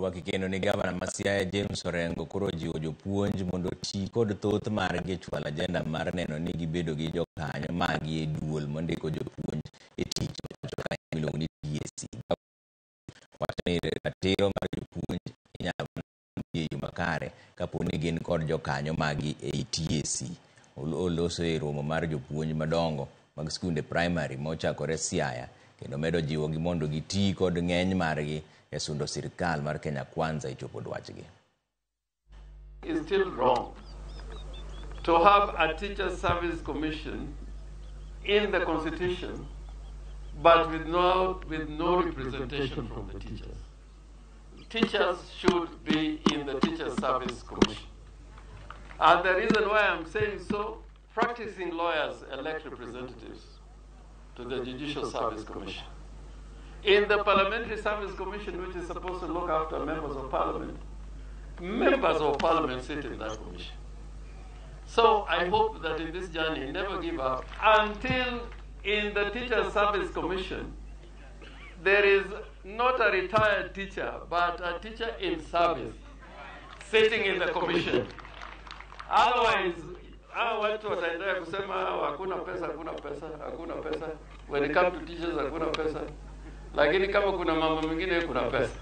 Rwakikendo ni Gavana Masiaya James Orengo koro jiwo jopuonj mondo ti kod thoth margi chwal agenda mar neno ni gibedo gi jokanyo magi e duol mondiko jopuonj e tich miluongo ni TSC. Wacho ni ratiro mar jopuonj inyalo e yo makare kapo ni gin kod jokanyo magi e TSC. Oloso e romo mar jopuonj madongo mag skunde primary mochakore Siaya kendo medo jiwo gi mondo giti kod ng'eny margi e sundo sirkal mar Kenya Kwanza e chopo dwachgi. It's still wrong to have a teacher service commission in the constitution but with no representation from the teachers. Teachers should be in the teacher service commission. And the reason why I'm saying so, practicing lawyers elect representatives to the Judicial Service Commission. In the Parliamentary Service Commission, which is supposed to look after members of parliament sit in that commission. So I hope that in this journey, never give up until in the Teacher Service Commission, there is not a retired teacher, but a teacher in service sitting in the commission. Otherwise, watu wataendelea kusema hakuna pesa. When it comes to teachers, hakuna pesa. Lakini kama kuna mambo mengine kuna pesa.